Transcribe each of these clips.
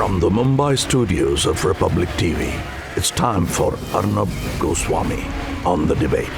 From the Mumbai studios of Republic TV, it's time for Arnab Goswami on The Debate.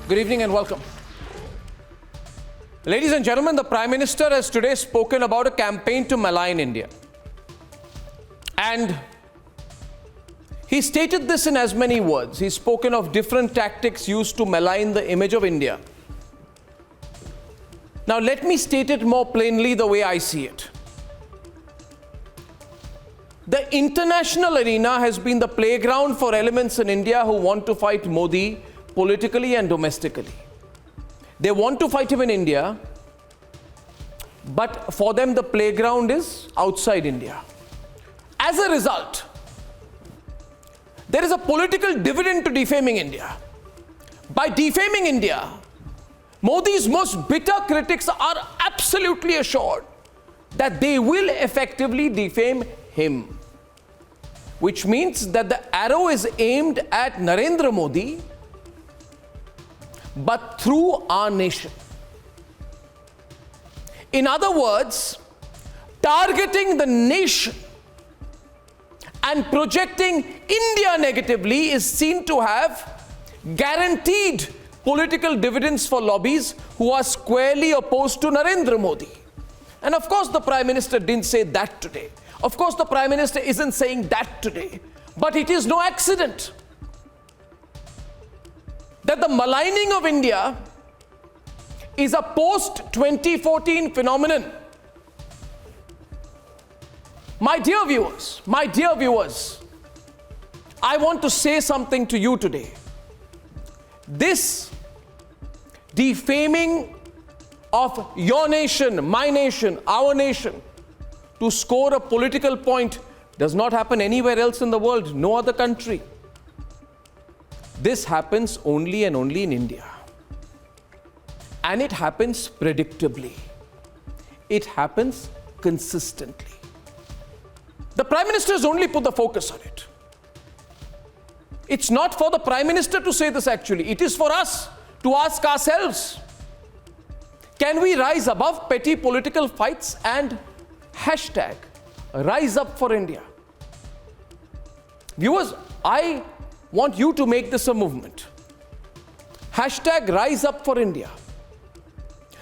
Good evening and welcome. Ladies and gentlemen, the Prime Minister has today spoken about a campaign to malign India. And he stated this in as many words. He's spoken of different tactics used to malign the image of India. Now let me state it more plainly the way I see it. The international arena has been the playground for elements in India who want to fight Modi politically and domestically. They want to fight him in India, but for them the playground is outside India. As a result, there is a political dividend to defaming India. By defaming India, Modi's most bitter critics are absolutely assured that they will effectively defame him, which means that the arrow is aimed at Narendra Modi, but through our nation. In other words, targeting the nation and projecting India negatively is seen to have guaranteed political dividends for lobbies who are squarely opposed to Narendra Modi. And of course the Prime Minister didn't say that today. Of course the Prime Minister isn't saying that today. But it is no accident that the maligning of India is a post-2014 phenomenon. My dear viewers, I want to say something to you today. This defaming of your nation, my nation, our nation, to score a political point does not happen anywhere else in the world, no other country. This happens only and only in India. And it happens predictably. It happens consistently. The Prime Minister has only put the focus on it. It's not for the Prime Minister to say this actually. It is for us to ask ourselves, can we rise above petty political fights and hashtag rise up for India? Viewers, I want you to make this a movement. Hashtag rise up for India.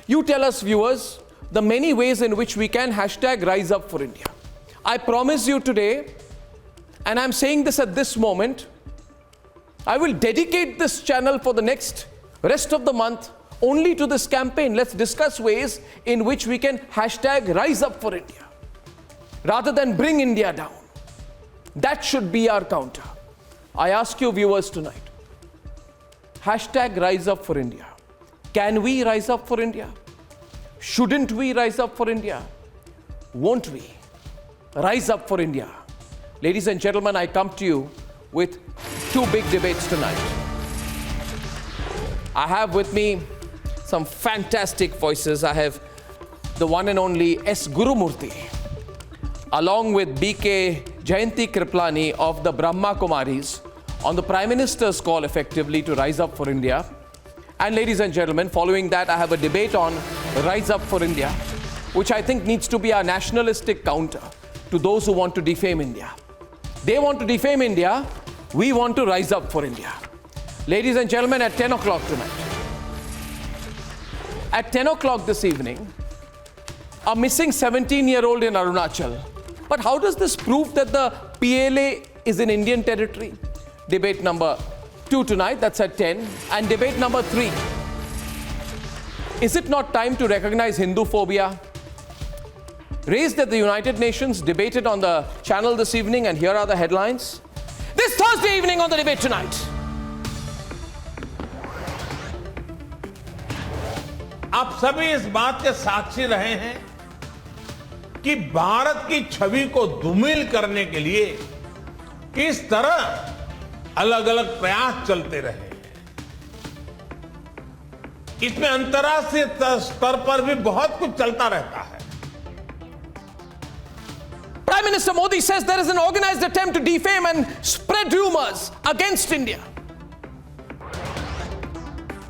You tell us, viewers, the many ways in which we can hashtag rise up for India. I promise you today, and I'm saying this at this moment, I will dedicate this channel for the next rest of the month only to this campaign. Let's discuss ways in which we can hashtag rise up for India rather than bring India down. That should be our counter. I ask you viewers tonight, hashtag rise up for India. Can we rise up for India? Shouldn't we rise up for India? Won't we rise up for India? Ladies and gentlemen, I come to you with two big debates tonight. I have with me some fantastic voices. I have the one and only S. Gurumurthy, along with BK Jayanti Kriplani of the Brahma Kumaris, on the Prime Minister's call effectively to rise up for India. And ladies and gentlemen, following that, I have a debate on rise up for India, which I think needs to be our nationalistic counter to those who want to defame India. They want to defame India, we want to rise up for India. Ladies and gentlemen, at 10 o'clock tonight, at 10 o'clock this evening, a missing 17-year-old in Arunachal. But how does this prove that the PLA is in Indian territory? Debate number 2 tonight, that's at 10. And debate number 3. Is it not time to recognize Hindu phobia? Raised at the United Nations, debated on the channel this evening, and here are the headlines. This Thursday evening on The Debate Tonight. आप सभी इस बात के साक्षी रहे हैं कि भारत की छवि को धूमिल करने के लिए किस तरह अलग अलग प्रयास चलते रहे। इसमें अंतर्राष्ट्रीय स्तर पर भी बहुत कुछ चलता रहता है। Prime Minister Modi says there is an organized attempt to defame and spread rumors against India.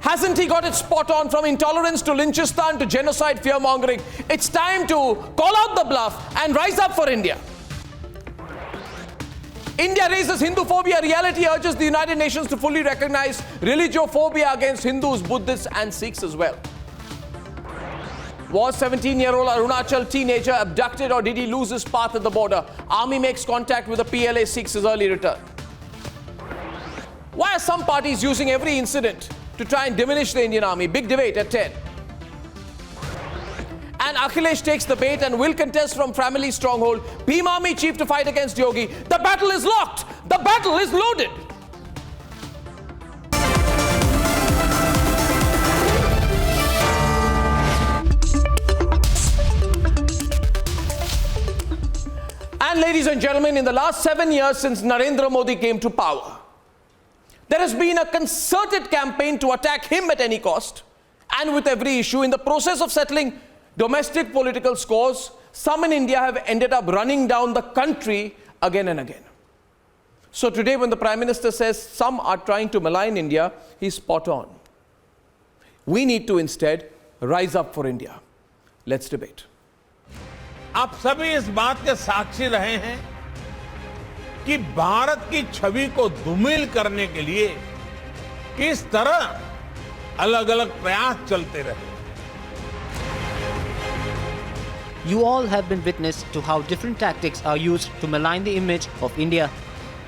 Hasn't he got it spot on, from intolerance to Lynchistan to genocide fear-mongering? It's time to call out the bluff and rise up for India. India raises Hinduphobia. Reality urges the United Nations to fully recognize religiophobia against Hindus, Buddhists and Sikhs as well. Was 17-year-old Arunachal teenager abducted, or did he lose his path at the border? Army makes contact with the PLA, seeks his early return. Why are some parties using every incident to try and diminish the Indian Army? Big debate at 10. And Akhilesh takes the bait and will contest from family stronghold. Bhim Army chief to fight against Yogi. The battle is locked. The battle is loaded. And ladies and gentlemen, in the last 7 years since Narendra Modi came to power, there has been a concerted campaign to attack him at any cost and with every issue. In the process of settling domestic political scores, some in India have ended up running down the country again and again. So today, when the Prime Minister says some are trying to malign India, he's spot on. We need to instead rise up for India. Let's debate. आप सभी इस बात के साक्षी रहे हैं कि भारत की छवि को धूमिल करने के लिए किस तरह अलग अलग प्रयास चलते रहे। You all have been witness to how different tactics are used to malign the image of India.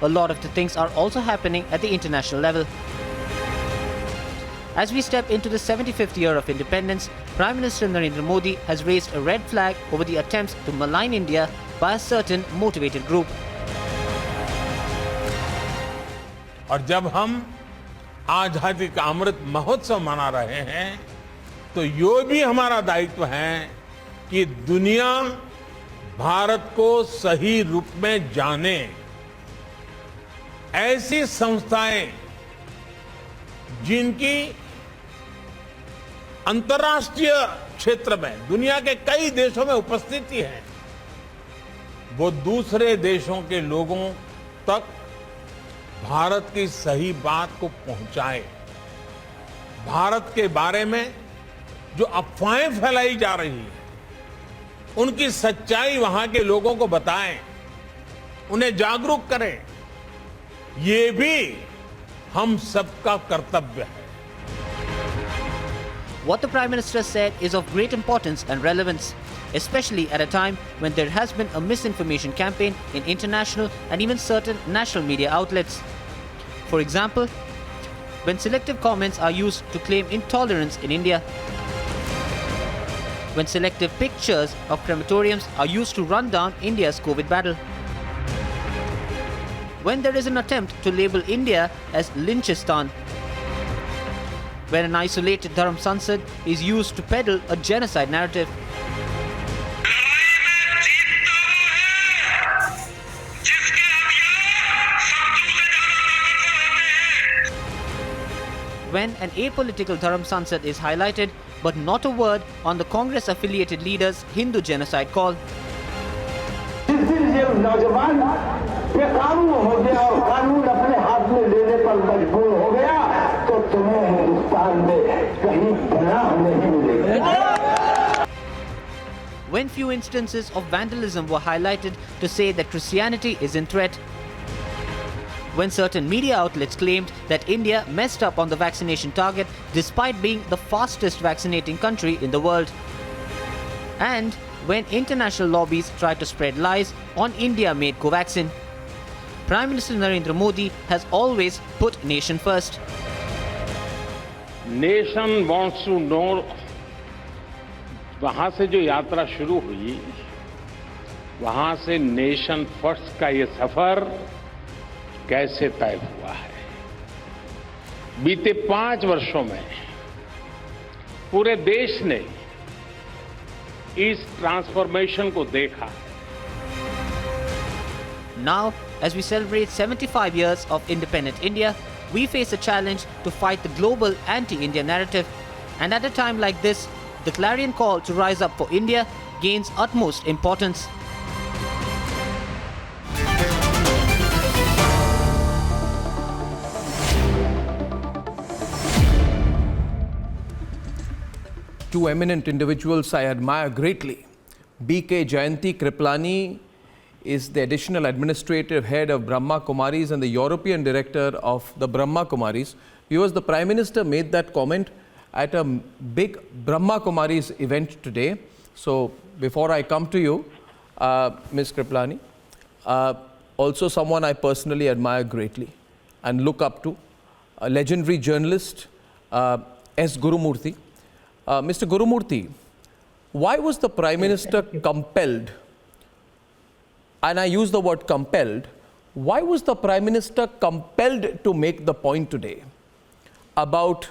A lot of the things are also happening at the international level. As we step into the 75th year of independence, Prime Minister Narendra Modi has raised a red flag over the attempts to malign India by a certain motivated group. और जब हम आजादी का अमृत महोत्सव मना रहे हैं, तो ये भी हमारा दायित्व है कि दुनिया भारत को सही रूप में जाने। ऐसी संस्थाएं जिनकी अंतर्राष्ट्रीय क्षेत्र में दुनिया के कई देशों में उपस्थिति है, वो दूसरे देशों के लोगों तक भारत की सही बात को पहुंचाए। भारत के बारे में जो अफवाहें फैलाई जा रही हैं, उनकी सच्चाई वहां के लोगों को बताएं, उन्हें जागरूक करें। ये भी हम सबका कर्तव्य है। What the Prime Minister said is of great importance and relevance, especially at a time when there has been a misinformation campaign in international and even certain national media outlets. For example, when selective comments are used to claim intolerance in India, when selective pictures of crematoriums are used to run down India's COVID battle, when there is an attempt to label India as Lynchistan, when an isolated Dharam Sansad is used to peddle a genocide narrative, when an apolitical Dharam Sansad is highlighted but not a word on the Congress-affiliated leaders' Hindu genocide call. When few instances of vandalism were highlighted to say that Christianity is in threat, when certain media outlets claimed that India messed up on the vaccination target despite being the fastest vaccinating country in the world, and when international lobbies tried to spread lies on India-made Covaxin. Prime Minister Narendra Modi has always put nation first. Nation wants to know, वहां से जो यात्रा शुरू हुई, वहां से nation first का ये सफर कैसे तय हुआ है। बीते 5 वर्षों में पूरे देश ने इस ट्रांसफॉर्मेशन को देखा। Now, as we celebrate 75 years of independent India, we face a challenge to fight the global anti-India narrative. And at a time like this, the clarion call to rise up for India gains utmost importance. Two eminent individuals I admire greatly. B.K. Jayanti Kriplani is the additional administrative head of Brahma Kumaris and the European director of the Brahma Kumaris. Viewers, the Prime Minister made that comment at a big Brahma Kumaris event today. So before I come to you, Ms. Kriplani, also someone I personally admire greatly and look up to, a legendary journalist, S. Gurumurthy. Mr. Gurumurthy, why was the Prime Minister compelled, and I use the word compelled, why was the Prime Minister compelled to make the point today about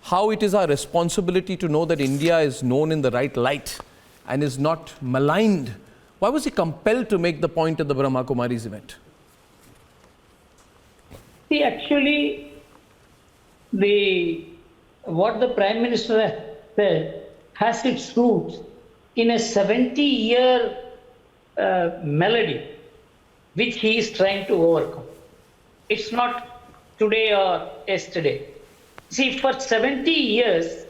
how it is our responsibility to know that India is known in the right light and is not maligned? Why was he compelled to make the point at the Brahma Kumaris event? See, actually, what the Prime Minister said has its roots in a 70-year melody which he is trying to overcome. It's not today or yesterday. See, for 70 years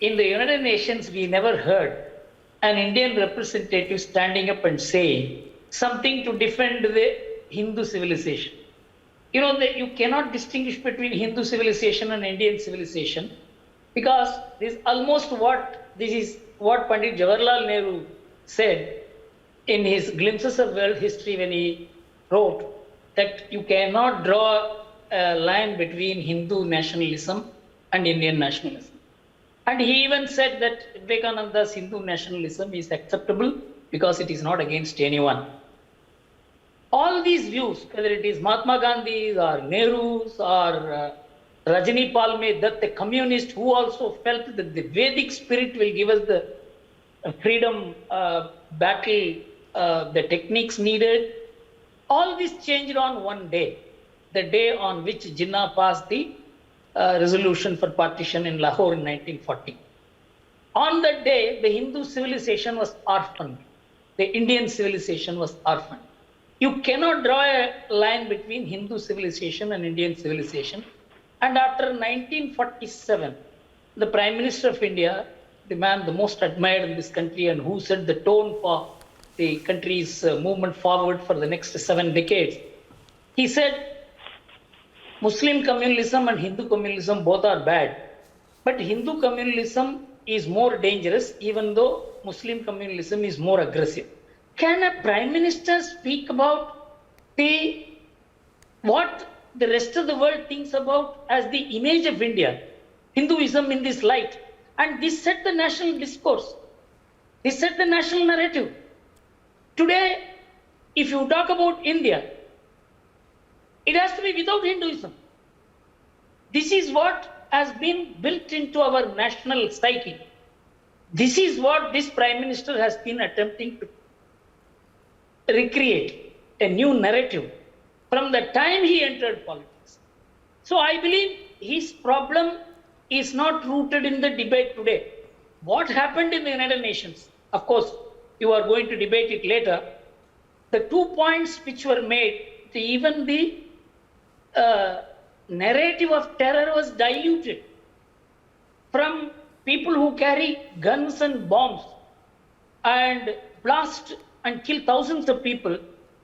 in the United Nations, we never heard an Indian representative standing up and saying something to defend the Hindu civilization. You know, you cannot distinguish between Hindu civilization and Indian civilization, because this is what Pandit Jawaharlal Nehru said in his Glimpses of World History when he wrote that you cannot draw a line between Hindu nationalism and Indian nationalism. And he even said that Vivekananda's Hindu nationalism is acceptable because it is not against anyone. All these views, whether it is Mahatma Gandhi's or Nehru's or Rajani Palme, that the communist who also felt that the Vedic spirit will give us the freedom battle, the techniques needed. All this changed on one day, the day on which Jinnah passed the resolution for partition in Lahore in 1940. On that day, the Hindu civilization was orphaned. The Indian civilization was orphaned. You cannot draw a line between Hindu civilization and Indian civilization. And after 1947, the Prime Minister of India, the man the most admired in this country and who set the tone for the country's movement forward for the next 7 decades, he said, Muslim communalism and Hindu communalism both are bad, but Hindu communalism is more dangerous even though Muslim communalism is more aggressive. Can a Prime Minister speak about what the rest of the world thinks about as the image of India, Hinduism in this light? And this set the national discourse. This set the national narrative. Today, if you talk about India, it has to be without Hinduism. This is what has been built into our national psyche. This is what this Prime Minister has been attempting to recreate, a new narrative from the time he entered politics. So I believe his problem is not rooted in the debate today. What happened in the United Nations? Of course, you are going to debate it later. The 2 points which were made, even the narrative of terror was diluted from people who carry guns and bombs and blast and kill thousands of people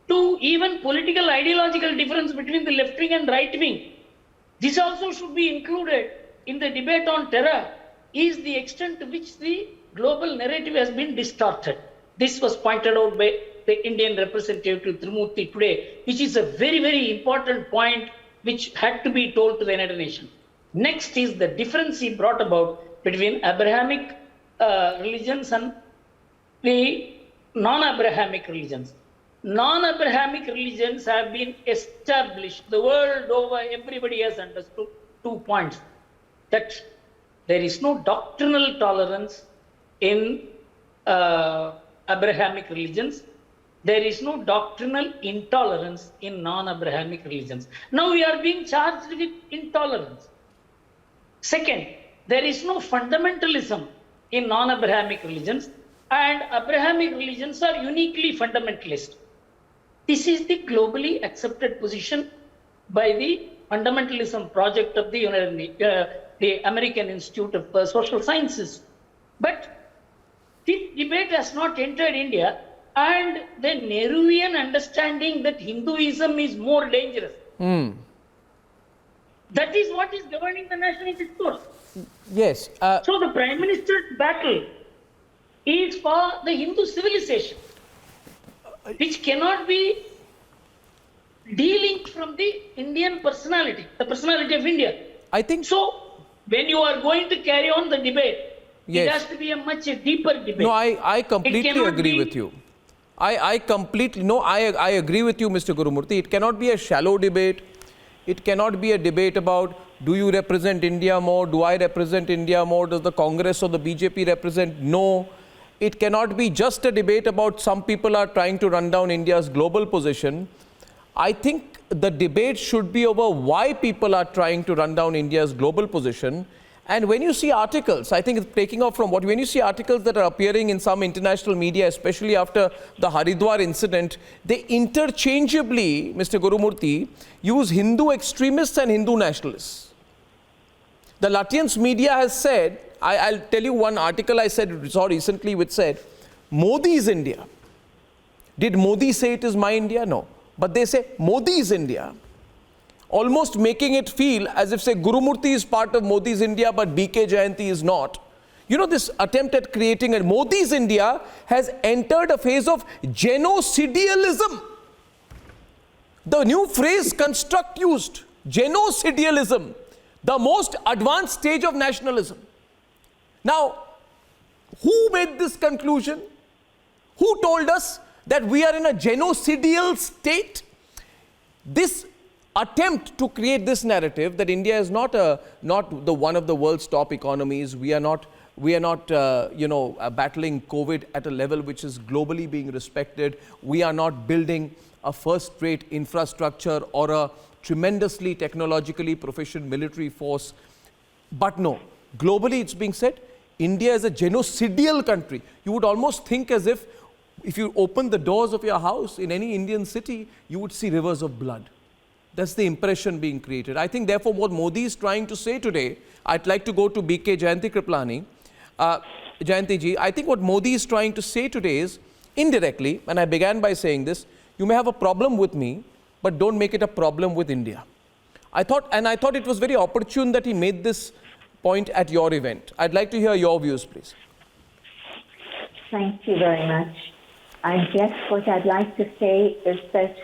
to even political ideological difference between the left wing and right wing. This also should be included in the debate on terror, is the extent to which the global narrative has been distorted. This was pointed out by the Indian representative to Trimurthy today, which is a very, very important point which had to be told to the United Nations. Next is the difference he brought about between Abrahamic religions and the non-Abrahamic religions. Non-Abrahamic religions have been established the world over. Everybody has understood 2 points. That There is no doctrinal tolerance in Abrahamic religions. There is no doctrinal intolerance in non-Abrahamic religions. Now we are being charged with intolerance. Second, there is no fundamentalism in non-Abrahamic religions, and Abrahamic religions are uniquely fundamentalist. This is the globally accepted position by the fundamentalism project of the American Institute of Social Sciences. But this debate has not entered India, and the Nehruvian understanding that Hinduism is more dangerous. That is what is governing the national discourse. Yes. So the Prime Minister's battle is for the Hindu civilization, which cannot be de-linked from the Indian personality, the personality of India. I think so. When you are going to carry on the debate, yes, it has to be a much deeper debate. No, I completely agree with you. I agree with you, Mr. Gurumurthy. It cannot be a shallow debate. It cannot be a debate about, do you represent India more? Do I represent India more? Does the Congress or the BJP represent? No. It cannot be just a debate about some people are trying to run down India's global position. I think the debate should be over why people are trying to run down India's global position. And when you see articles, I think it's taking off from when you see articles that are appearing in some international media, especially after the Haridwar incident, they interchangeably, Mr. Gurumurthy, use Hindu extremists and Hindu nationalists. The Latvian media has said, I'll tell you one article I saw recently which said, Modi is India. Did Modi say it is my India? No. But they say Modi is India. Almost making it feel as if, say, Gurumurthy is part of Modi's India, but BK Jayanti is not. You know, this attempt at creating a Modi's India has entered a phase of genocidialism. The new phrase construct used, genocidialism, the most advanced stage of nationalism. Now, who made this conclusion? Who told us that we are in a genocidal state? This attempt to create this narrative that India is not the one of the world's top economies. We are not battling COVID at a level which is globally being respected. We are not building a first-rate infrastructure or a tremendously technologically proficient military force. But no, globally it's being said, India is a genocidal country. You would almost think as if you open the doors of your house in any Indian city, you would see rivers of blood. That's the impression being created. I think, therefore, what Modi is trying to say today, I'd like to go to BK Jayanti Kriplani. Jayanti ji, I think what Modi is trying to say today is, indirectly, and I began by saying this, you may have a problem with me, but don't make it a problem with India. I thought it was very opportune that he made this point at your event. I'd like to hear your views, please. Thank you very much. And yes, what I'd like to say is that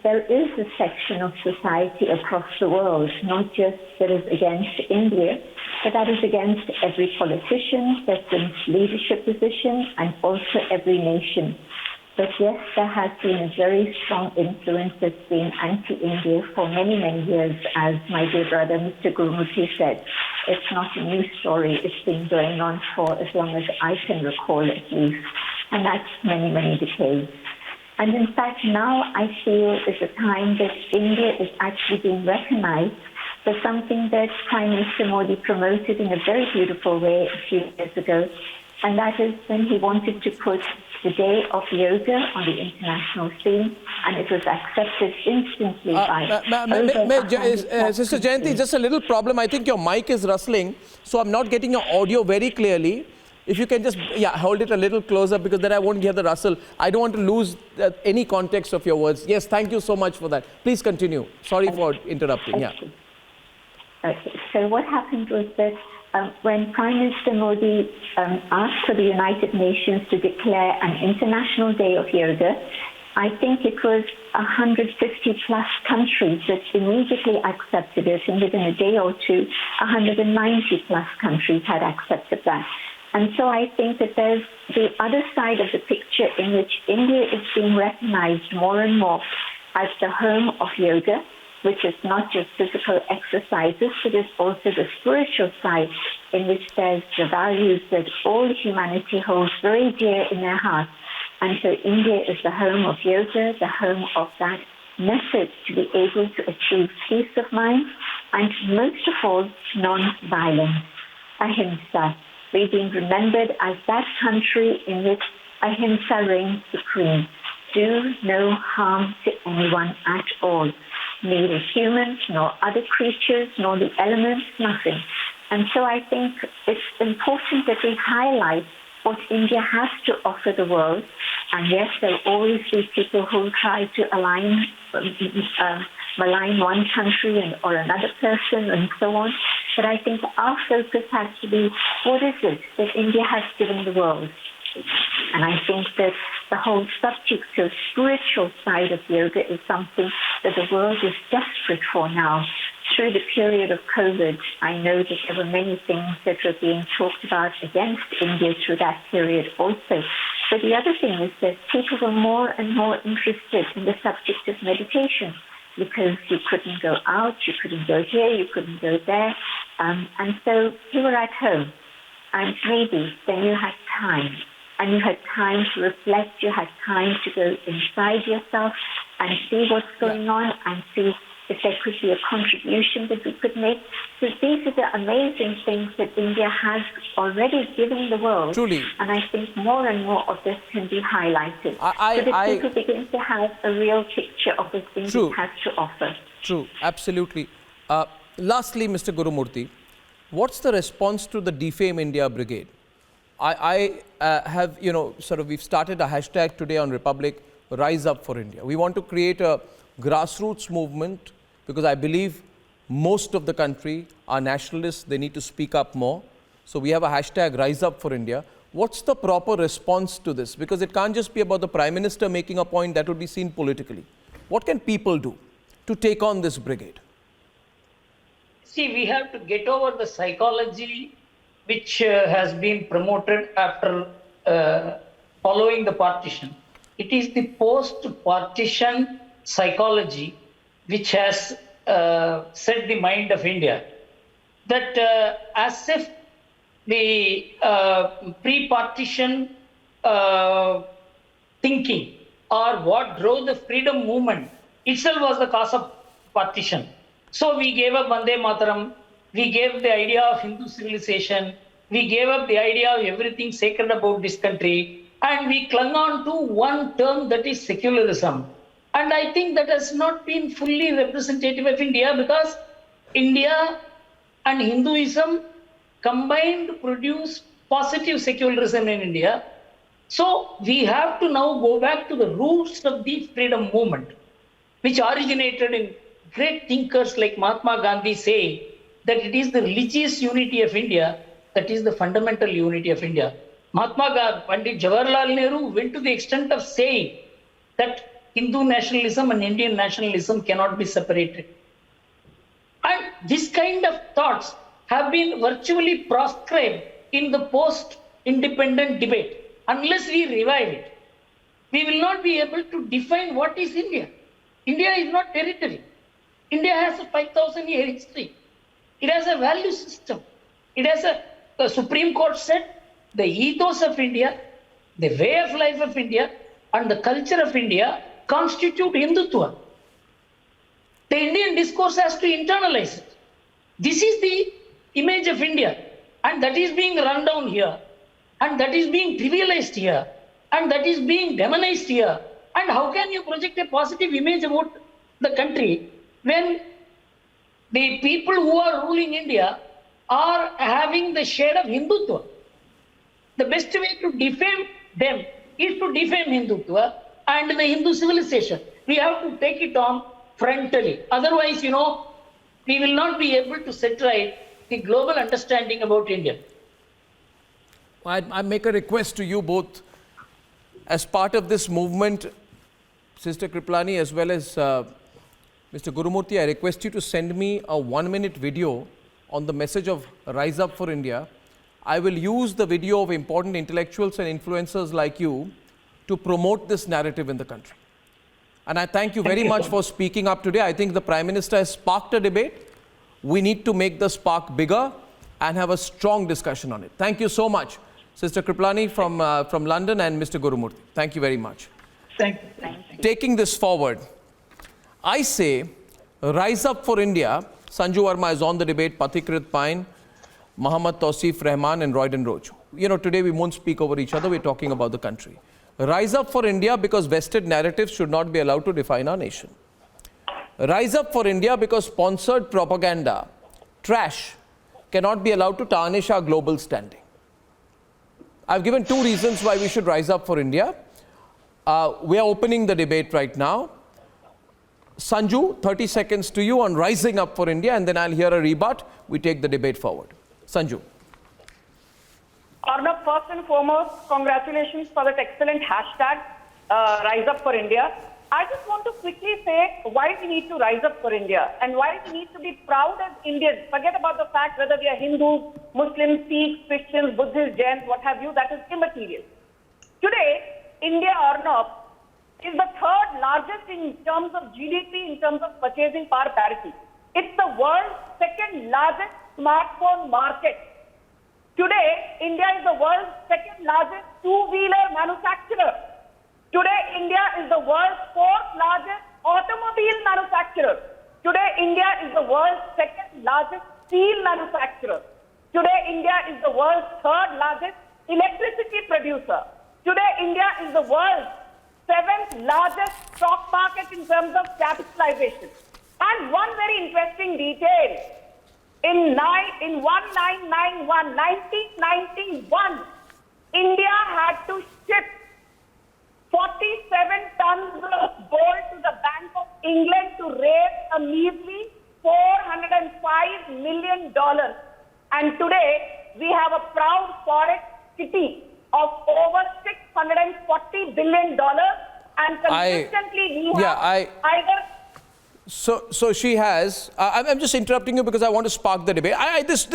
there is a section of society across the world, not just that is against India, but that is against every politician that's in leadership position and also every nation. But yes, there has been a very strong influence that's been anti-India for many, many years, as my dear brother Mr. Gurumurthy said. It's not a new story. It's been going on for as long as I can recall, at least. And that's many, many decades. And in fact, now I feel is a time that India is actually being recognized for something that Prime Minister Modi promoted in a very beautiful way a few years ago. And that is when he wanted to put the day of yoga on the international scene, and it was accepted instantly by Sister Jayanti, just a little problem. I think your mic is rustling, so I'm not getting your audio very clearly. If you can just hold it a little closer, because then I won't hear the rustle. I don't want to lose any context of your words. Yes, thank you so much for that. Please continue. Sorry for interrupting. Okay. Okay. So what happened was that when Prime Minister Modi asked for the United Nations to declare an International Day of Yoga, I think it was 150 plus countries that immediately accepted it, and within a day or two, 190 plus countries had accepted that. And so I think that there's the other side of the picture in which India is being recognized more and more as the home of yoga, which is not just physical exercises, but is also the spiritual side, in which there's the values that all humanity holds very dear in their hearts. And so India is the home of yoga, the home of that method to be able to achieve peace of mind, and most of all, non-violence, ahimsa. We've been remembered as that country in which ahimsa reigns supreme. Do no harm to anyone at all, neither humans, nor other creatures, nor the elements, nothing. And so I think it's important that we highlight what India has to offer the world. And yes, there will always be people who try to malign one country or another person and so on. But I think our focus has to be, what is it that India has given the world? And I think that the whole subject of spiritual side of yoga is something that the world is desperate for now. Through the period of COVID, I know that there were many things that were being talked about against India through that period also. But the other thing is that people were more and more interested in the subject of meditation, because you couldn't go out, you couldn't go here, you couldn't go there. And so you were at home. And maybe then you had time. And you had time to reflect, you had time to go inside yourself and see what's going on and see if there could be a contribution that we could make. So these are the amazing things that India has already given the world. Truly. And I think more and more of this can be highlighted so that people begin to have a real picture of what India has to offer. True, absolutely. Lastly, Mr. Gurumurthy, what's the response to the Defame India Brigade? I have, we've started a hashtag today on Republic, Rise Up for India. We want to create a grassroots movement because I believe most of the country are nationalists. They need to speak up more. So we have a hashtag, Rise Up for India. What's the proper response to this? Because it can't just be about the Prime Minister making a point that will be seen politically. What can people do to take on this brigade? See, we have to get over the psychology which has been promoted after following the partition. It is the post-partition psychology which has set the mind of India. That as if the pre-partition thinking or what drove the freedom movement itself was the cause of partition. So we gave up Vande Mataram, we gave the idea of Hindu civilization, we gave up the idea of everything sacred about this country, and we clung on to one term, that is secularism. And I think that has not been fully representative of India, because India and Hinduism combined to produce positive secularism in India. So we have to now go back to the roots of the freedom movement, which originated in great thinkers like Mahatma Gandhi saying that it is the religious unity of India that is the fundamental unity of India. Mahatma Gandhi, Pandit Jawaharlal Nehru went to the extent of saying that Hindu nationalism and Indian nationalism cannot be separated. And this kind of thoughts have been virtually proscribed in the post-independent debate. Unless we revive it, we will not be able to define what is India. India is not territory. India has a 5,000-year history. It has a value system. It has the Supreme Court said the ethos of India, the way of life of India, and the culture of India constitute Hindutva. The Indian discourse has to internalize it. This is the image of India, and that is being run down here, and that is being trivialized here, and that is being demonized here. And how can you project a positive image about the country when the people who are ruling India are having the shade of Hindutva? The best way to defame them is to defame Hindutva and the Hindu civilization. We have to take it on frontally. Otherwise, we will not be able to set right the global understanding about India. I make a request to you both. As part of this movement, Sister Kripalani as well as Mr. Gurumurthy, I request you to send me a 1-minute video on the message of Rise Up for India. I will use the video of important intellectuals and influencers like you to promote this narrative in the country. And I thank you very much for speaking up today. I think the Prime Minister has sparked a debate. We need to make the spark bigger and have a strong discussion on it. Thank you so much, Sister Kripalani from London and Mr. Gurumurthy. Thank you very much. Thank you. Taking this forward, I say, rise up for India. Sanju Verma is on the debate, Pathikrit Pine, Mohammad Tausif Rahman and Royden Roach. You know, today we won't speak over each other, we're talking about the country. Rise up for India because vested narratives should not be allowed to define our nation. Rise up for India because sponsored propaganda, trash, cannot be allowed to tarnish our global standing. I've given 2 reasons why we should rise up for India. We are opening the debate right now. Sanju, 30 seconds to you on rising up for India, and then I'll hear a rebut. We take the debate forward. Sanju. Arnab, first and foremost, congratulations for that excellent hashtag, Rise Up for India. I just want to quickly say why we need to rise up for India and why we need to be proud as Indians. Forget about the fact whether we are Hindus, Muslims, Sikhs, Christians, Buddhists, Jains, what have you, that is immaterial. Today, India, Arnab, is the 3rd largest in terms of GDP, in terms of purchasing power parity. It's the world's 2nd largest smartphone market. Today, India is the world's 2nd largest two-wheeler manufacturer. Today, India is the world's 4th largest automobile manufacturer. Today, India is the world's 2nd largest steel manufacturer. Today, India is the world's 3rd largest electricity producer. Today, India is the world's 7th largest stock market in terms of capitalization. And one very interesting detail, in 1991, India had to ship 47 tons of gold to the Bank of England to raise a measly $405 million. And today, we have a proud forex kitty of over $640 billion. And consistently, we have either... So she has, I'm just interrupting you because I want to spark the debate.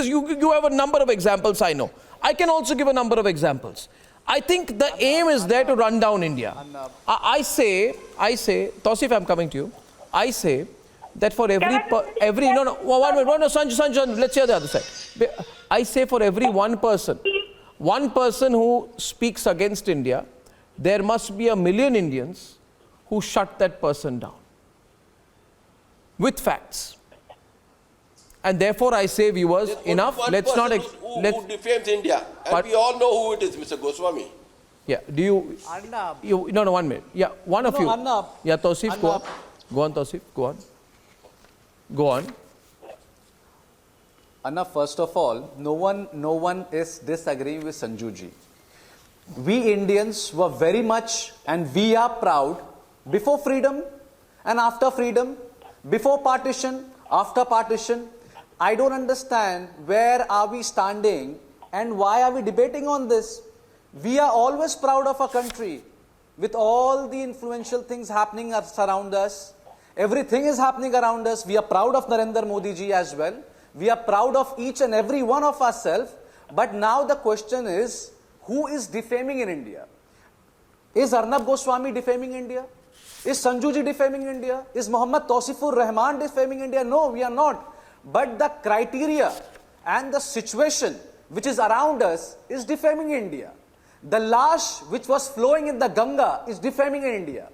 You have a number of examples, I know. I can also give a number of examples. I think the aim is there to run down India. I say, Tausif, I'm coming to you. I say that for one minute, Sanju, let's hear the other side. I say for every one person who speaks against India, there must be 1 million Indians who shut that person down. With facts. And therefore I say, viewers, enough, let's not... Who defames India, and we all know who it is, Mr. Goswami. Yeah, do you... Arnab. No, 1 minute. Yeah, one of you. Arnab. Yeah, Tausif, go on. Go on, Tausif, go on. Go on. Arnab, first of all, no one is disagreeing with Sanjuji. We Indians were very much, and we are proud, before freedom and after freedom, before partition, after partition. I don't understand where are we standing and why are we debating on this. We are always proud of our country with all the influential things happening around us. Everything is happening around us. We are proud of Narendra Modi ji as well. We are proud of each and every one of ourselves. But now the question is, who is defaming in India? Is Arnab Goswami defaming India? Is Sanjuji defaming India? Is Mohammad Tausifur Rahman defaming India? No, we are not. But the criteria and the situation which is around us is defaming India. The lash which was flowing in the Ganga is defaming India.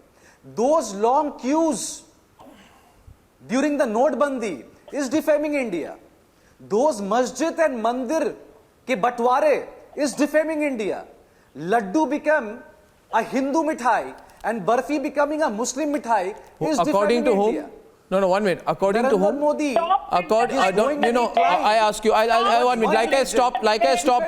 Those long queues during the Notbandi is defaming India. Those masjid and mandir ke batware is defaming India. Laddu became a Hindu mithai and Barfi becoming a Muslim mithai is according to India. whom? No, 1 minute. According Narendra to whom? Modi. I ask you. I 1 minute. Like I stopped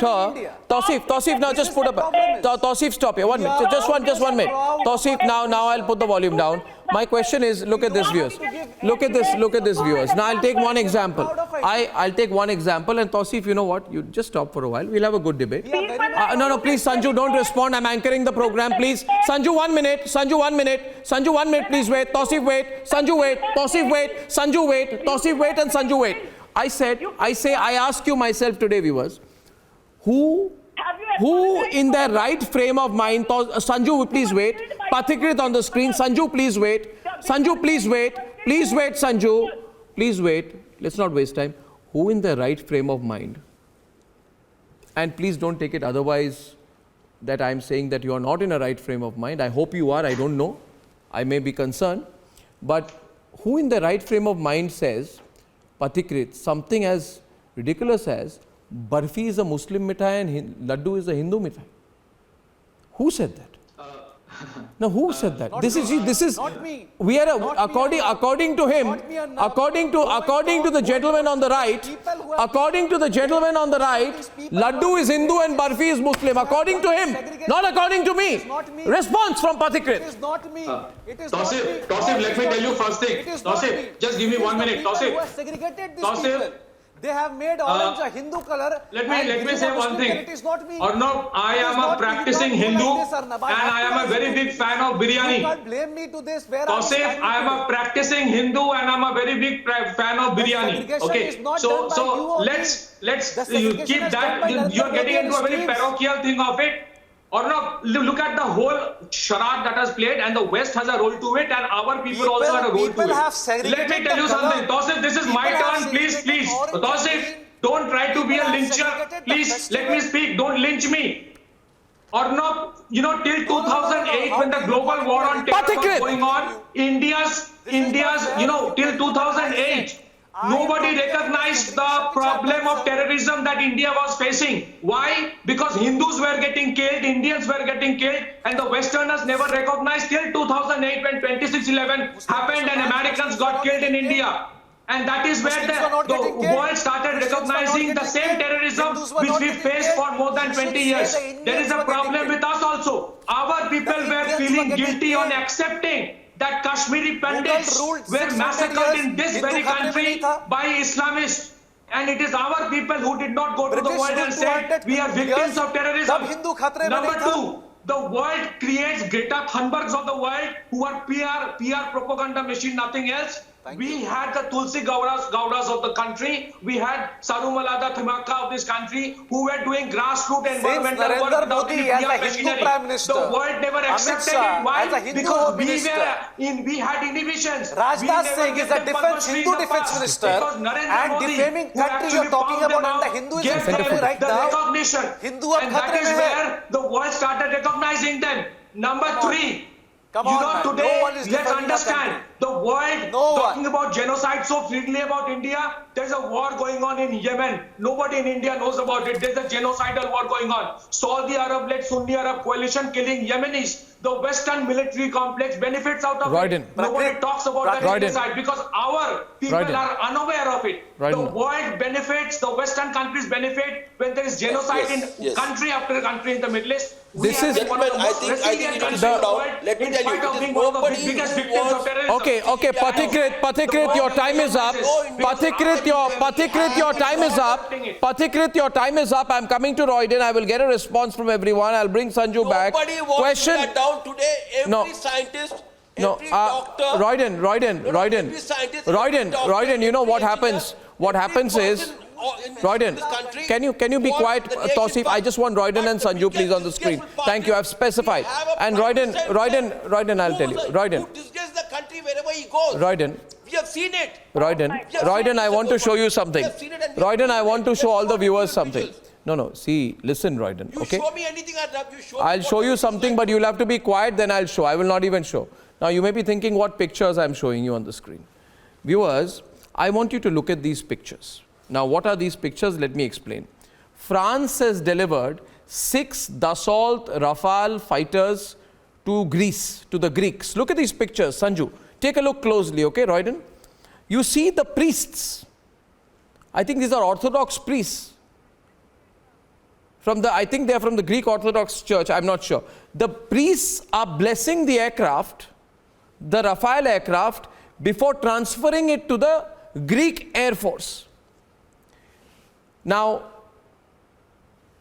her. Tausif, now just put up. Tausif, stop here. 1 minute. Just one minute. Tausif, now I'll put the volume down. My question is, look at this, viewers. Look at this, viewers. Now I'll take one example. I'll take one example, and Tausif, you know what? You just stop for a while. We'll have a good debate. No, please, Sanju, don't respond. I'm anchoring the program, please. Sanju, 1 minute. Sanju, 1 minute. Sanju, 1 minute, please wait. Tausif, wait. Sanju, wait. Tausif, wait. Sanju, wait. Tausif, wait, and Sanju, wait. I ask you myself today, viewers, who in their right frame of mind, Sanju, please wait. Pathikrit on the screen. Sanju, please wait. Sanju, please wait. Please wait, Sanju. Please wait. Let's not waste time. Who in the right frame of mind? And please don't take it otherwise that I'm saying that you are not in a right frame of mind. I hope you are. I don't know. I may be concerned. But who in the right frame of mind says, Pathikrit, something as ridiculous as Barfi is a Muslim mithai and Laddu is a Hindu mithai? Who said that? No, who said that? This is. Not me. We are according to him, according to the gentleman on the right, Laddu is Hindu and Barfi is Muslim. According to him, not according to me. Response from Pathikrit. It is not me. It is Tausif, let me tell you first thing. Tausif, just give me 1 minute. Tausif, who has segregated these people? They have made orange a Hindu color. Let me say one thing. It is not me. Arnab, I am a practicing Hindu and I am a very big fan of biryani. You can't blame me to this. Tausif, I am a practicing Hindu and I am a very big fan of biryani. Okay, so let's you keep that. You are getting into a very parochial thing of it. Or not, look at the whole charade that has played, and the West has a role to it, and our people also have a role to it. Let me tell you something. Tausif, this is my turn. Please. Tausif, don't try to be a lyncher. Please, let me speak. Don't lynch me. Arnab, till 2008, when the global war on terror was going on, India's, till 2008, nobody recognized the problem of terrorism that India was facing. Why? Because Hindus were getting killed, Indians were getting killed, and the Westerners never recognized till 2008 when 26/11 happened and Americans got killed in India. And that is where the world started recognizing the same terrorism which we faced for more than 20 years. There is a problem with us also. Our people were feeling guilty on accepting that Kashmiri Pandits were massacred in this very country by Islamists. And it is our people who did not go to the world and say, we are victims of terrorism. Number two, the world creates Greta Thunbergs of the world who are PR propaganda machine, nothing else. We had the Tulsi Gaudas of the country. We had Sarumalada Thimaka of this country who were doing grassroots environmental work without any PR machinery. The world never accepted it. Why? Because we had inhibitions. Rajnath Singh is a Hindu defense minister and defaming country you're talking about, and the Hinduism right now. Recognition. And that is where the world started recognizing them. Number three. Today, let's understand, the world talking about genocide so freely about India. There's a war going on in Yemen. Nobody in India knows about it. There's a genocidal war going on. Saudi Arab-led Sunni Arab coalition killing Yemenis. The Western military complex benefits out of it. Nobody talks about that genocide because our people are unaware of it. The world benefits, the Western countries benefit when there is genocide in country after country in the Middle East. This is one of the most resilient countries in the world. Let me tell you, it is nobody biggest victims of terrorism. Okay, Pathikrit, your time is up. Pathikrit, your time is up. Pathikrit, your time is up. I'm coming to Royden. I will get a response from everyone. I'll bring Sanju back. Nobody wants to shut down today. Every scientist, every doctor, Royden, you know what happens? What happens is, Royden, can you be quiet, Tausif? I just want Royden and Sanju, please, on the screen. Thank you. I've specified. And Royden, I'll tell you. Royden. Who disgraces the country wherever he goes. Royden. We have seen it. Royden, I want to show you something. Royden, I want to show all the viewers something. No. See, listen, Royden. Okay. You show me anything, I'll show you something, but you'll have to be quiet. Then I'll show. I will not even show. Now you may be thinking what pictures I'm showing you on the screen. Viewers, I want you to look at these pictures. Now, what are these pictures? Let me explain. France has delivered 6 Dassault Rafale fighters to Greece, to the Greeks. Look at these pictures, Sanju. Take a look closely, okay, Royden? You see the priests. I think these are Orthodox priests. I think they are from the Greek Orthodox Church, I'm not sure. The priests are blessing the aircraft, the Rafale aircraft, before transferring it to the Greek Air Force. Now,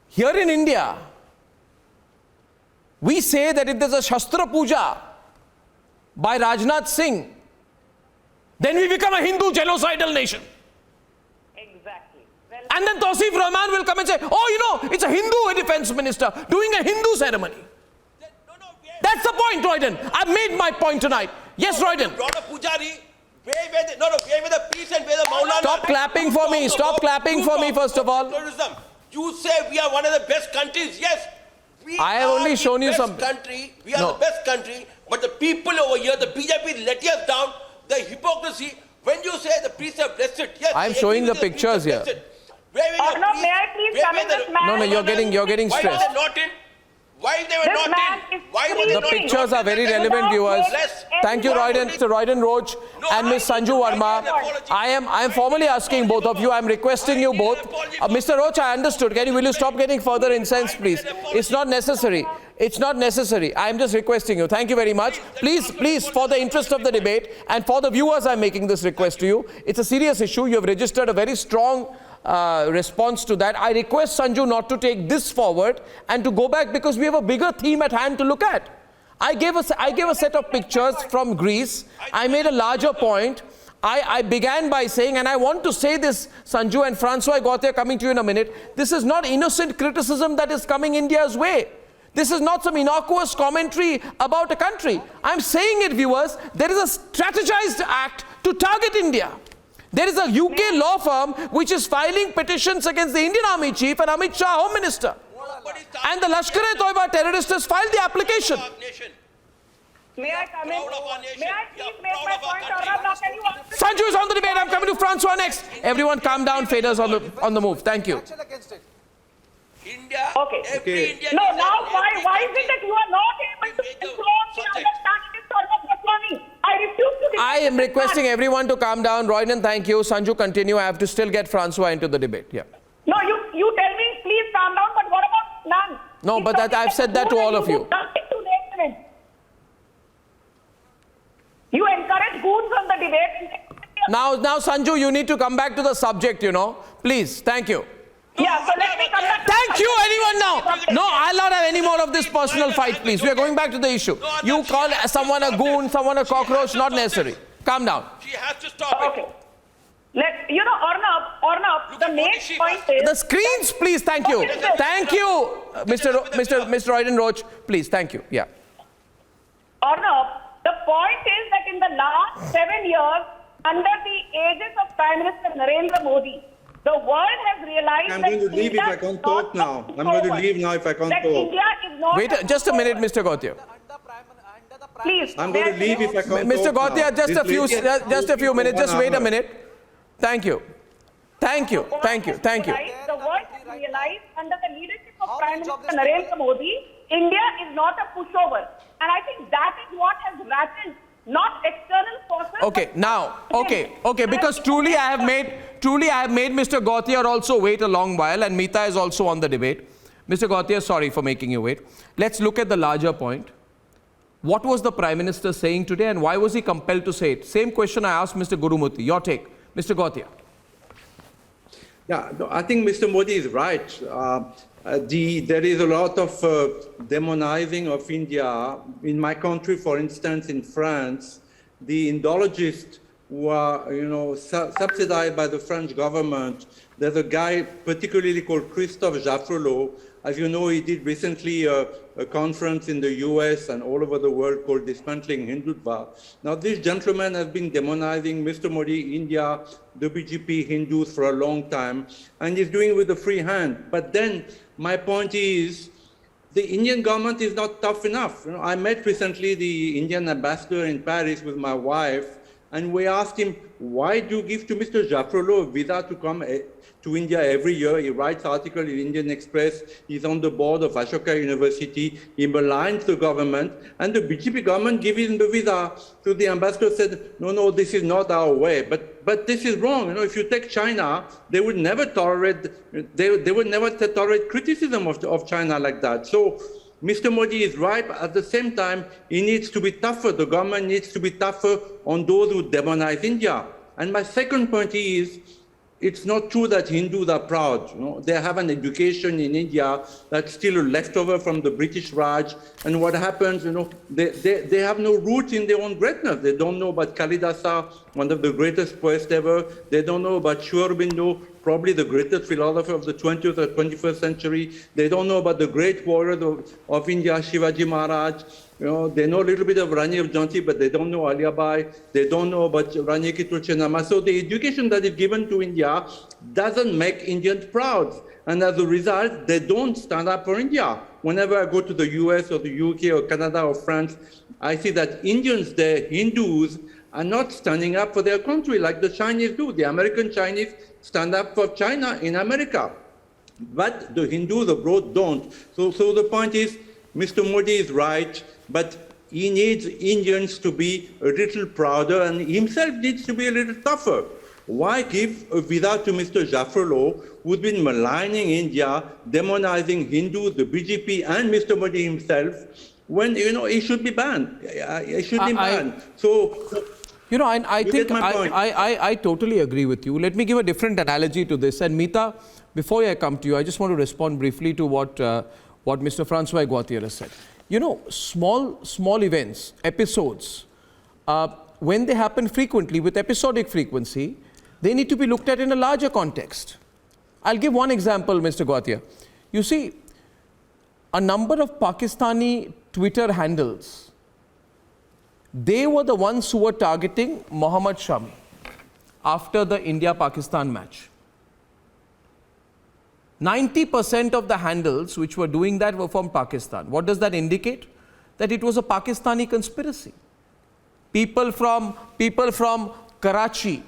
here in India, we say that if there's a Shastra Puja by Rajnath Singh, then we become a Hindu genocidal nation. Exactly. And then Tausif Rahman will come and say, oh, it's a Hindu defense minister doing a Hindu ceremony. That's the point, Royden. I've made my point tonight. Yes, Royden. Brought a Pujari. Where the peace and where the Maulana. Stop clapping for me. Stop clapping for me, first of all. Tourism. You say we are one of the best countries. Yes. I have only shown you some. Country. We are the best country. But the people over here, the BJP let us down. The hypocrisy. When you say the priests have blessed it, yes. I'm showing the pictures here. Arnab, may I please come in this man? No, you're getting stressed. Why were they not in? Why they were not in? Why were they The not in? pictures are very relevant, viewers. Thank you, Royden, Mr. Royden Roach and Ms. Sanju Verma. I am formally asking both of you. I am requesting you both. Mr. Roach, I understood. Will you stop getting further incensed, please? It's not necessary. It's not necessary. I am just requesting you. Thank you very much. Please, for the interest of the debate and for the viewers, I am making this request to you. It's a serious issue. You have registered a very strong response to that. I request Sanju not to take this forward and to go back because we have a bigger theme at hand to look at. I gave a set of pictures from Greece. I made a larger point. I began by saying, and I want to say this, Sanju and Francois Gauthier coming to you in a minute, this is not innocent criticism that is coming India's way. This is not some innocuous commentary about a country. I'm saying it, viewers, there is a strategized act to target India. There is a UK law firm which is filing petitions against the Indian Army Chief and Amit Shah, Home Minister. And the Lashkar-e-Toiba terrorists has filed the application. May I come in? May I please make my point, Arnab? Now can you answer? Sanju is on the debate. I'm coming to Francois next. Everyone calm down. Faders on the move. Thank you. India. Okay. No, now why is it that you are not able to control the understanding of Arnab Goswami? I refuse to. I am requesting everyone to calm down. Royden, thank you. Sanju, continue. I have to still get Francois into the debate. Yeah. No, you tell me, please calm down, but what about none? No, but I've said that to all of you. You encourage goons on the debate. Now, Sanju, you need to come back to the subject, Please, thank you. Yeah, so let me come back to Thank you, anyone now. No, I'll not have any more of this personal fight, please. We are going back to the issue. You call someone a goon, someone a cockroach, not necessary. Calm down. She has to stop it. Arnab, the main point is... The screens, please, thank you. Thank you, Mr. Royden Roach, please, thank you. Yeah. Arnab, the point is that in the last 7 years, under the aegis of Prime Minister Narendra Modi, the world has realized I'm going to leave if I can't talk now. I'm going to leave now if I can't talk. India is not... Wait, just a minute, Mr. Gauthier. Please. I'm going to leave if I can't Mr. talk Gauthier, now. just a few minutes. Just wait a minute. Thank you. Thank you. Thank you. Thank you. The world has realized under the leadership of Prime Minister Narendra Modi, India is not a pushover. And I think that is what has rattled not external forces. Okay, now, okay, because truly I have made Mr. Gauthier also wait a long while, and Meeta is also on the debate. Mr. Gauthier, sorry for making you wait. Let's look at the larger point. What was the Prime Minister saying today, and why was he compelled to say it? Same question I asked Mr. Gurumurthy. Your take, Mr. Gauthier. Yeah, no, I think Mr. Modi is right. There is a lot of demonizing of India. In my country, for instance, in France, the Indologists were, subsidized by the French government. There's a guy particularly called Christophe Jaffrelot. As you know, he did recently a conference in the US and all over the world called Dismantling Hindutva. Now, this gentleman has been demonizing Mr. Modi, India, the BJP, Hindus for a long time, and he's doing it with a free hand. But then my point is, the Indian government is not tough enough. I met recently the Indian ambassador in Paris with my wife, and we asked him, why do you give to Mr. Jaffrelot a visa to come to India every year? He writes articles in Indian Express. He's on the board of Ashoka University. He maligns the government, and the BJP government gives him the visa. So the ambassador said, no, this is not our way. But this is wrong. If you take China, they would never tolerate criticism of China like that. So Mr. Modi is right, but at the same time, he needs to be tougher. The government needs to be tougher on those who demonize India. And my second point is, it's not true that Hindus are proud. They have an education in India that's still leftover from the British Raj. And what happens, they have no roots in their own greatness. They don't know about Kalidasa, one of the greatest poets ever. They don't know about Sri Aurobindo, probably the greatest philosopher of the 20th or 21st century. They don't know about the great warriors of India, Shivaji Maharaj. They know a little bit of Rani of Jhansi, but they don't know Aliabai. They don't know about Rani ki Tulsiama. So the education that is given to India doesn't make Indians proud. And as a result, they don't stand up for India. Whenever I go to the US or the UK or Canada or France, I see that Indians there, Hindus, are not standing up for their country like the Chinese do. The American Chinese stand up for China in America. But the Hindus abroad don't. So the point is, Mr. Modi is right, but he needs Indians to be a little prouder and himself needs to be a little tougher. Why give a visa to Mr. Jaffrelot, who's been maligning India, demonizing Hindus, the BJP, and Mr. Modi himself, when, he should be banned. He should be banned. I think I totally agree with you. Let me give a different analogy to this. And Meeta, before I come to you, I just want to respond briefly to what Mr. Francois Gauthier has said. Small events, episodes, when they happen frequently with episodic frequency, they need to be looked at in a larger context. I'll give one example, Mr. Gauthier. You see, a number of Pakistani Twitter handles, they were the ones who were targeting Mohammad Shami after the India-Pakistan match. 90% of the handles which were doing that were from Pakistan. What does that indicate? That it was a Pakistani conspiracy. People from Karachi,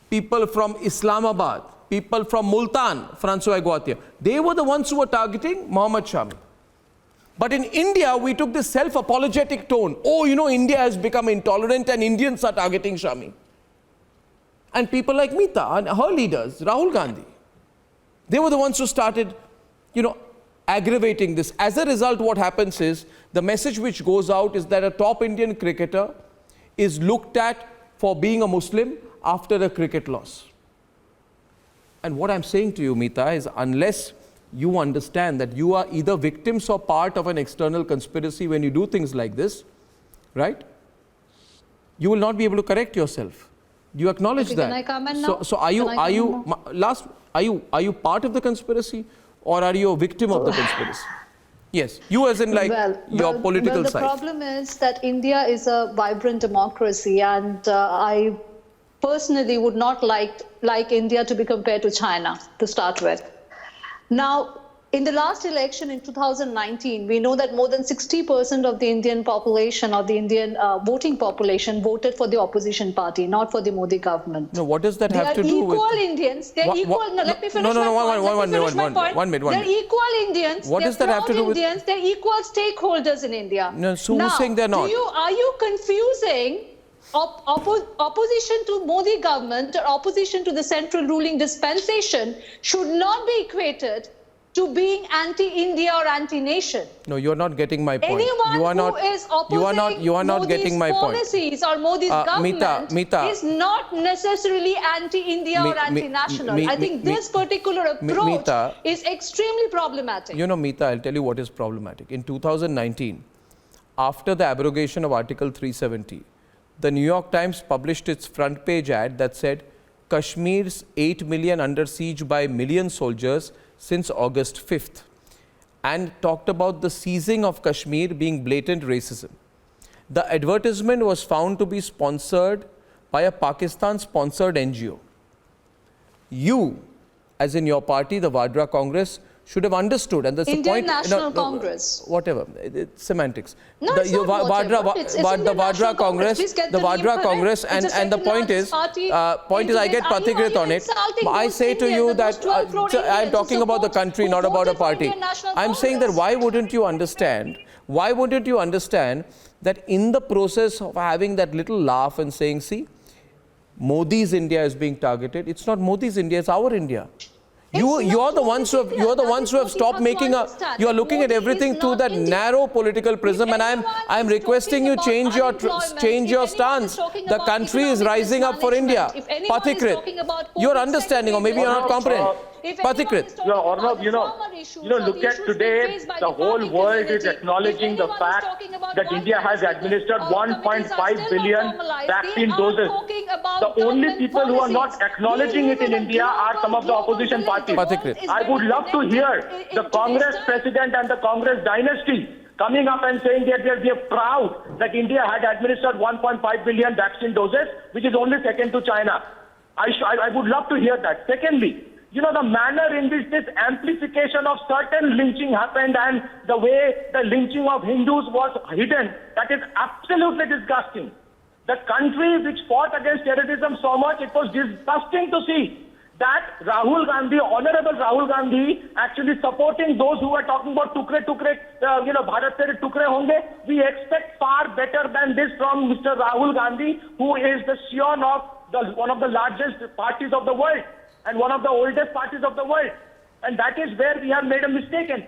people from Islamabad, people from Multan, Francois Gauthier, they were the ones who were targeting Mohammad Shami. But in India, we took this self-apologetic tone. India has become intolerant and Indians are targeting Shami. And people like Meeta and her leaders, Rahul Gandhi, they were the ones who started, aggravating this. As a result, what happens is, the message which goes out is that a top Indian cricketer is looked at for being a Muslim after a cricket loss. And what I'm saying to you, Meeta, is unless you understand that you are either victims or part of an external conspiracy when you do things like this, right? You will not be able to correct yourself. Do you acknowledge that? Can I comment now? So are you part of the conspiracy or are you a victim of the conspiracy? Yes, you as in your political side. The problem is that India is a vibrant democracy, and I personally would not like India to be compared to China to start with. Now, in the last election in 2019, we know that more than 60% of the Indian population or the Indian voting population voted for the opposition party, not for the Modi government. No, what does that have to do with... They are equal Indians. They're equal... No, let me finish my point. One minute. They're equal Indians. What does that have to do with... Indians. They're equal stakeholders in India. No, so who's saying they're not? Are you confusing opposition to Modi government or opposition to the central ruling dispensation should not be equated to being anti-India or anti-nation? No, you are not getting my point. Anyone who is opposing Modi's policies or Modi's government is not necessarily anti-India or anti-national. I think this particular approach is extremely problematic. Meeta, I'll tell you what is problematic. In 2019, after the abrogation of Article 370, the New York Times published its front page ad that said, Kashmir's 8 million under siege by million soldiers since August 5th, and talked about the seizing of Kashmir being blatant racism. The advertisement was found to be sponsored by a Pakistan-sponsored NGO. You, as in your party, the Vadra Congress, should have understood, and that's Indian the point. National Congress. Whatever, it's semantics. No, it's not the Vadra Congress, and the point is, I get Pratigrit on it. I say to you that I am talking about the country, not about a party. I'm saying that why wouldn't you understand? Why wouldn't you understand that in the process of having that little laugh and saying, see, Modi's India is being targeted. It's not Modi's India, it's our India. You are the ones who have stopped making you are looking at everything through that narrow political prism, and I'm requesting you change your stance. The country is rising up for India. Pathikrit, your understanding, or maybe you're not comprehending. Pathikrit. Arnab, look at today, the whole world is acknowledging the fact that India has administered 1.5 billion vaccine doses. The only people who are not acknowledging it in India are some of the opposition parties. Pathikrit. I would love to hear the Congress president and the Congress dynasty coming up and saying that they are proud that India had administered 1.5 billion vaccine doses, which is only second to China. I would love to hear that. Secondly, the manner in which this amplification of certain lynching happened and the way the lynching of Hindus was hidden, that is absolutely disgusting. The country which fought against terrorism so much, it was disgusting to see that Rahul Gandhi, Honorable Rahul Gandhi, actually supporting those who are talking about Bharat se tukre honge. We expect far better than this from Mr. Rahul Gandhi, who is the scion of one of the largest parties of the world and one of the oldest parties of the world. And that is where we have made a mistake. And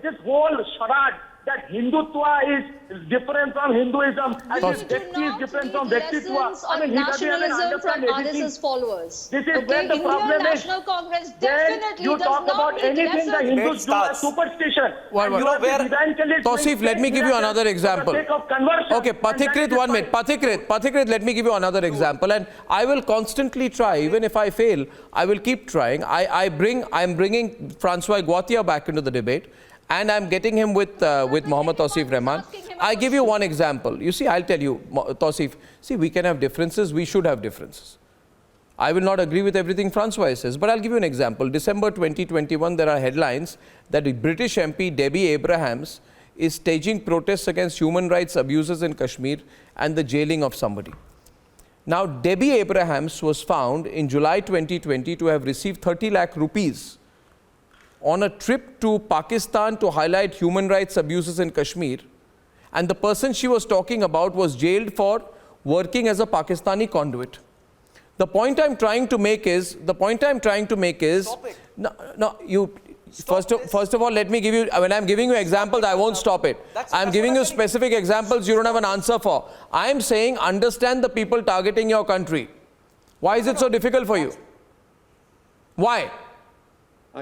this whole charade that Hindutva is different from Hinduism, and this Vyakti is different from Vyaktitva. I mean, he doesn't even understand anything. Followers. This is where the problem is. National Congress When definitely you talk about anything the Hindus do as superstition. Tausif, let me give you another example. Okay, Pathikrit, 1 minute. Pathikrit, let me give you another example. And I will constantly try. Even if I fail, I will keep trying. I'm bringing Francois Guatia back into the debate. And I'm getting him with Mohammad Tausif Rahman. I give you one example. You see, I'll tell you, Tausif, see, we can have differences. We should have differences. I will not agree with everything Francois says, but I'll give you an example. December 2021, there are headlines that the British MP Debbie Abrahams is staging protests against human rights abuses in Kashmir and the jailing of somebody. Now, Debbie Abrahams was found in July 2020 to have received 30 lakh rupees on a trip to Pakistan to highlight human rights abuses in Kashmir, and the person she was talking about was jailed for working as a Pakistani conduit. The point I'm trying to make is, first of all, let me give you, when I'm giving you examples, I won't stop it. I'm giving you specific examples you don't have an answer for. I'm saying understand the people targeting your country. Why is it so difficult for you? Why?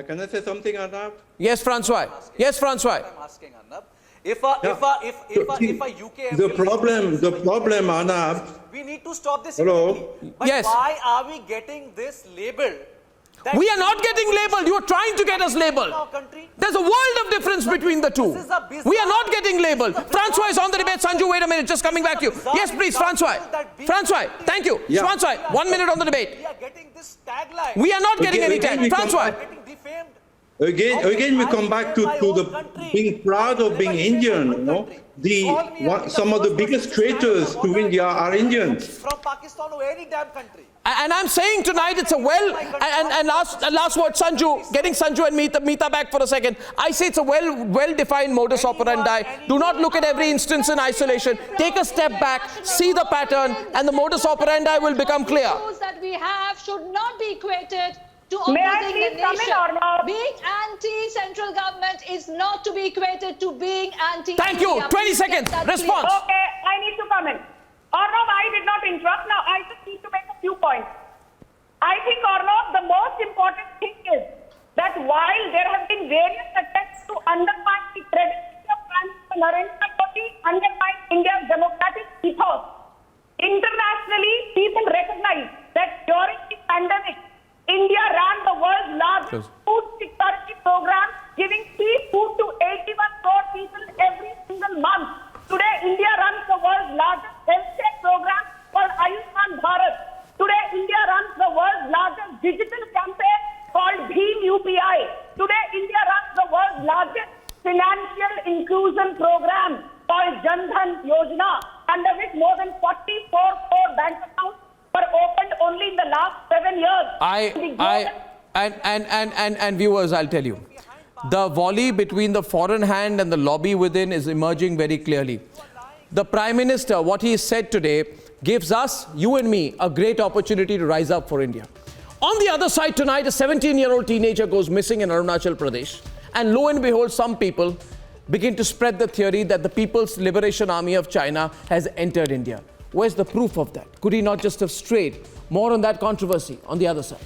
Can I say something, Arnab? Yes, Francois. Yes, Francois. I'm asking, Arnab. If a UK the problem, Arnab. We need to stop this. Hello. But yes. Why are we getting this label? We are not getting labeled. You are trying to get us labeled. There's a world of difference between the two. We are not getting labeled. Francois is on the debate. Sanju, wait a minute. Just coming back to you. Yes, please, Francois. Francois, thank you. Yeah. Francois, 1 minute on the debate. We are getting this tagline. We are not getting any tag. Francois. Again, we come back to the being proud of being Indian. Some of the biggest traitors to India are Indians. From Pakistan or any damn country. And I'm saying tonight it's a last word, Sanju, getting Sanju and Meeta back for a second. I say it's a well-defined modus operandi. Do not look at every instance in isolation. Take a step back, see the pattern, and the modus operandi will become clear. That we have should not be equated to May I opposing please the come in, nation. Arnab? Being anti-central government is not to be equated to being anti-India. Thank you. 20 seconds. Response. Okay, I need to come in. Arnab, I did not interrupt. Now, I just need to make a few points. I think, Arnab, the most important thing is that while there have been various attempts to undermine the credibility of Prime Minister Narendra Modi, undermine India's democratic ethos, internationally, people recognize that during the pandemic, India ran the world's largest food security program, giving free food to 81 crore people every single month. Today, India runs the world's largest healthcare program called Ayushman Bharat. Today, India runs the world's largest digital campaign called Bheem UPI. Today, India runs the world's largest financial inclusion program called Jan Dhan Yojana, under which more than 44 crore bank accounts were opened only in the last 7 years. And viewers, I'll tell you, the volley between the foreign hand and the lobby within is emerging very clearly. The Prime Minister, what he said today, gives us, you and me, a great opportunity to rise up for India. On the other side tonight, a 17-year-old teenager goes missing in Arunachal Pradesh. And lo and behold, some people begin to spread the theory that the People's Liberation Army of China has entered India. Where's the proof of that? Could he not just have strayed? More on that controversy on the other side.